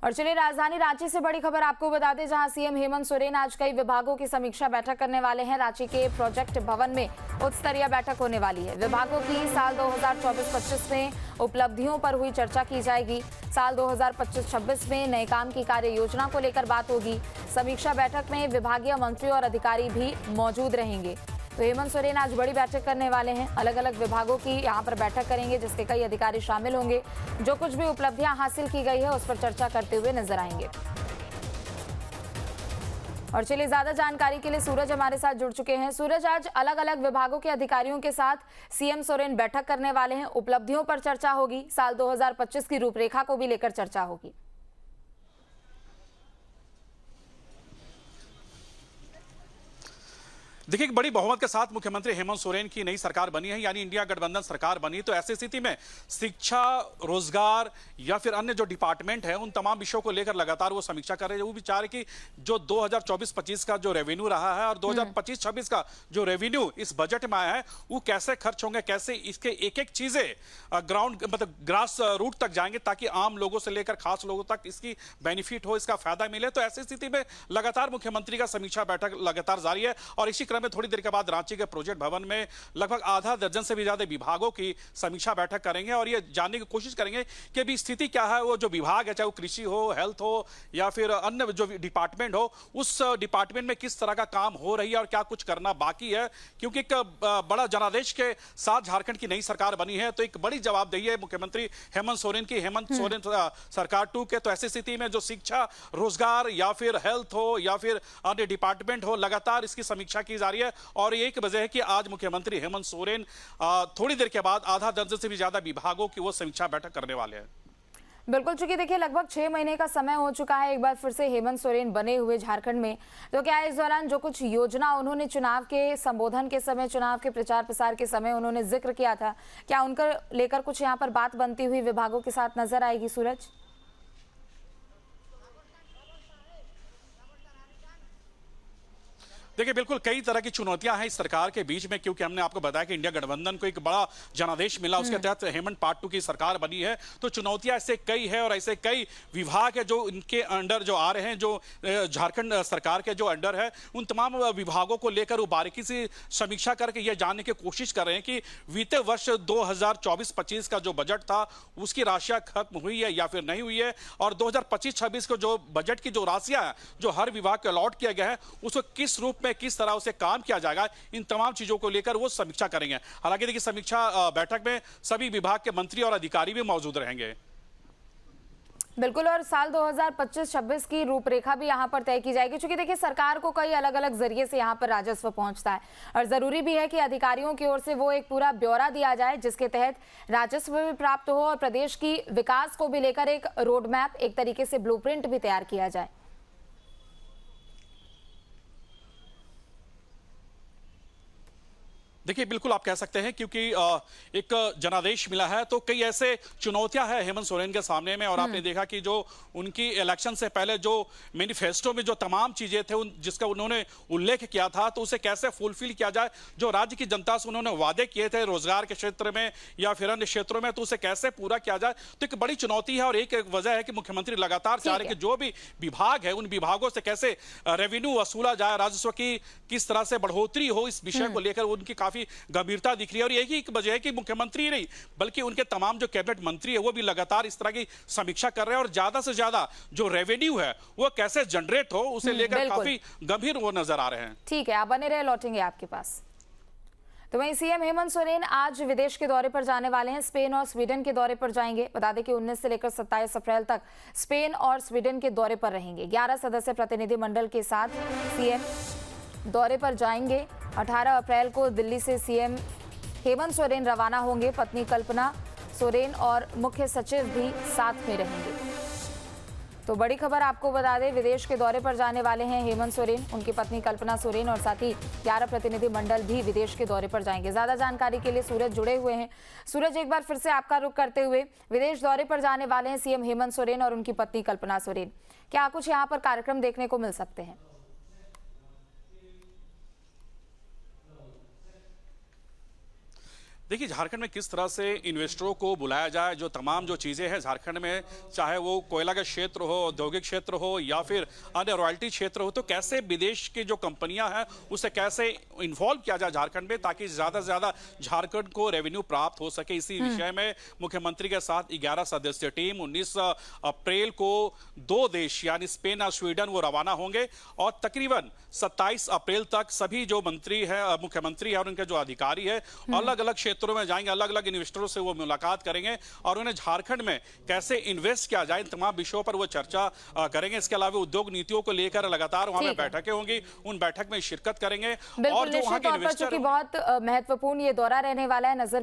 और चलिए राजधानी रांची से बड़ी खबर आपको बता दें, जहां सीएम हेमंत सोरेन आज कई विभागों की समीक्षा बैठक करने वाले हैं। रांची के प्रोजेक्ट भवन में उच्च स्तरीय बैठक होने वाली है। विभागों की साल 2024-25 में उपलब्धियों पर हुई चर्चा की जाएगी। साल 2025-26 में नए काम की कार्य योजना को लेकर बात होगी। समीक्षा बैठक में विभागीय मंत्री और अधिकारी भी मौजूद रहेंगे। तो हेमंत सोरेन आज बड़ी बैठक करने वाले हैं। अलग अलग विभागों की यहां पर बैठक करेंगे, जिसके कई अधिकारी शामिल होंगे। जो कुछ भी उपलब्धियां हासिल की गई है उस पर चर्चा करते हुए नजर आएंगे। और चलिए ज्यादा जानकारी के लिए सूरज हमारे साथ जुड़ चुके हैं। सूरज, आज अलग अलग विभागों के अधिकारियों के साथ सीएम सोरेन बैठक करने वाले हैं। उपलब्धियों पर चर्चा होगी, साल 2025 की रूपरेखा को भी लेकर चर्चा होगी। देखिए, एक बड़ी बहुमत के साथ मुख्यमंत्री हेमंत सोरेन की नई सरकार बनी है, यानी इंडिया गठबंधन सरकार बनी। तो ऐसी स्थिति में शिक्षा, रोजगार या फिर अन्य जो डिपार्टमेंट है, उन तमाम विषयों को लेकर लगातार वो समीक्षा कर रहे हैं। वो विचार कि जो 2024-25 का जो रेवेन्यू रहा है और 2025-26 का जो रेवेन्यू इस बजट में आया है, वो कैसे खर्च होंगे, कैसे इसके एक एक चीजें ग्राउंड मतलब ग्रास रूट तक जाएंगे, ताकि आम लोगों से लेकर खास लोगों तक इसकी बेनिफिट हो, इसका फायदा मिले। तो ऐसी स्थिति में लगातार मुख्यमंत्री का समीक्षा बैठक लगातार जारी है। और इसी क्रम में थोड़ी देर के बाद रांची के प्रोजेक्ट भवन में लगभग आधा दर्जन से भी ज्यादा विभागों की समीक्षा बैठक करेंगे और ये जानने की कोशिश करेंगे कि अभी स्थिति क्या है। वो जो विभाग है, चाहे वो कृषि हो, हेल्थ हो या फिर अन्य जो डिपार्टमेंट हो, उस डिपार्टमेंट में किस तरह का काम हो रही है और क्या कुछ करना बाकी है। क्योंकि एक बड़ा जनादेश के साथ झारखंड की नई सरकार बनी है, तो एक बड़ी जवाबदेही है मुख्यमंत्री हेमंत सोरेन की, हेमंत सोरेन सरकार 2 के। तो ऐसी स्थिति में जो शिक्षा, रोजगार या फिर हेल्थ हो या फिर अन्य डिपार्टमेंट हो, लगातार इसकी समीक्षा की जा रही है। और एक वजह है कि आज मुख्यमंत्री हेमंत सोरेन थोड़ी देर के बाद आधा दर्जन से भी ज्यादा विभागों की वो समीक्षा बैठक करने वाले हैं। बिल्कुल, चूंकि देखिए लगभग 6 महीने का समय हो चुका है एक बार फिर से हेमंत सोरेन बने हुए झारखंड में। तो क्या इस दौरान जो कुछ योजना उन्होंने चुनाव के संबोधन के समय, चुनाव के प्रचार प्रसार के समय उन्होंने जिक्र किया था, क्या उनका लेकर कुछ यहाँ पर बात बनती हुई विभागों के साथ नजर आएगी सूरज? देखिए, बिल्कुल कई तरह की चुनौतियां हैं इस सरकार के बीच में, क्योंकि हमने आपको बताया कि इंडिया गठबंधन को एक बड़ा जनादेश मिला, उसके तहत हेमंत पार्ट 2 की सरकार बनी है। तो चुनौतियां ऐसे कई है और ऐसे कई विभाग है जो इनके अंडर जो आ रहे हैं, जो झारखंड सरकार के जो अंडर है, उन तमाम विभागों को लेकर वो बारीकी से समीक्षा करके यह जानने की कोशिश कर रहे हैं कि बीते वर्ष 2024-25 का जो बजट था उसकी राशियां खत्म हुई है या फिर नहीं हुई है, और 2025-26 को जो बजट की जो राशियां जो हर विभाग को अलॉट किया गया है, उसको किस रूप में, किस तरह उसे काम किया जाएगा, इन तमाम चीजों को लेकर वो समीक्षा करेंगे। हालांकि देखिए, समीक्षा बैठक में सभी विभाग के मंत्री और अधिकारी भी मौजूद रहेंगे। बिल्कुल, और साल 2025-26 की रूपरेखा भी यहाँ पर तय की जाएगी, क्योंकि देखिए सरकार को कई अलग अलग जरिए से यहाँ पर राजस्व पहुँचता है और जरूरी भी है कि अधिकारियों की ओर से वो एक पूरा ब्यौरा दिया जाए, जिसके तहत राजस्व भी प्राप्त हो और प्रदेश की विकास को भी लेकर एक रोड मैप, एक तरीके से ब्लूप्रिंट भी तैयार किया जाए। देखिए, बिल्कुल आप कह सकते हैं, क्योंकि एक जनादेश मिला है, तो कई ऐसे चुनौतियां हैं हेमंत सोरेन के सामने में। और आपने देखा कि जो उनकी इलेक्शन से पहले जो मैनिफेस्टो में जो तमाम चीजें थे, जिसका उन्होंने उल्लेख किया था, तो उसे कैसे फुलफिल किया जाए। जो राज्य की जनता से उन्होंने वादे किए थे रोजगार के क्षेत्र में या फिर अन्य क्षेत्रों में, तो उसे कैसे पूरा किया जाए। तो एक बड़ी चुनौती है और एक वजह है कि मुख्यमंत्री लगातार चाह रहे हैं कि जो भी विभाग है, उन विभागों से कैसे रेवेन्यू वसूला जाए, राजस्व की किस तरह से बढ़ोतरी हो, इस विषय को लेकर उनकी काफी गंभीरता दिख रही है। और यही एक वजह है कि मुख्यमंत्री नहीं बल्कि उनके तमाम जो कैबिनेट मंत्री है, वो भी लगातार इस तरह की समीक्षा कर रहे हैं और ज्यादा से ज्यादा जो रेवेन्यू है वो कैसे जनरेट हो, उसे लेकर काफी गंभीर वो नजर आ रहे हैं। ठीक है, आप बने रहे, लौटेंगे आपके पास। तो वहीं सीएम हेमंत सोरेन आज विदेश के दौरे पर जाने वाले हैं। स्पेन और स्वीडन के दौरे पर जाएंगे। बता दें कि 19 से लेकर 27 अप्रैल तक स्पेन और स्वीडन के दौरे पर रहेंगे। 11 सदस्य प्रतिनिधिमंडल के साथ सीएम दौरे पर जाएंगे। 18 अप्रैल को दिल्ली से सीएम हेमंत सोरेन रवाना होंगे। पत्नी कल्पना सोरेन और मुख्य सचिव भी साथ में रहेंगे। तो बड़ी खबर आपको बता दें, विदेश के दौरे पर जाने वाले हैं हेमंत सोरेन, उनकी पत्नी कल्पना सोरेन और साथ ही 11 प्रतिनिधिमंडल भी विदेश के दौरे पर जाएंगे। ज्यादा जानकारी के लिए सूरज जुड़े हुए हैं। सूरज, एक बार फिर से आपका रुख करते हुए, विदेश दौरे पर जाने वाले हैं सीएम हेमंत सोरेन और उनकी पत्नी कल्पना सोरेन, क्या कुछ यहाँ पर कार्यक्रम देखने को मिल सकते हैं? देखिए झारखंड में किस तरह से इन्वेस्टरों को बुलाया जाए, जो तमाम जो चीजें हैं झारखंड में, चाहे वो कोयला का क्षेत्र हो, औद्योगिक क्षेत्र हो या फिर अन्य रॉयल्टी क्षेत्र हो, तो कैसे विदेश की जो कंपनियां हैं उसे कैसे इन्वॉल्व किया जाए झारखंड में, ताकि ज्यादा से ज्यादा झारखंड को रेवेन्यू प्राप्त हो सके। इसी विषय में मुख्यमंत्री के साथ 11 सदस्यीय टीम 19 अप्रैल को 2 देश यानी स्पेन और स्वीडन वो रवाना होंगे और तकरीबन 27 अप्रैल तक सभी जो मंत्री है, मुख्यमंत्री है और उनके जो अधिकारी है अलग अलग क्षेत्रों में जाएंगे, अलग अलग इन्वेस्टरों से वो मुलाकात करेंगे और उन्हें झारखंड में कैसे इन्वेस्ट किया जाए इन तमाम विषयों पर वो चर्चा करेंगे। इसके अलावा उद्योग नीतियों को लेकर लगातार वहां पे बैठकें होंगी, उन बैठक में शिरकत करेंगे। और जो वहां के इन्वेस्टर बहुत महत्वपूर्ण ये दौरा रहने वाला है, नजर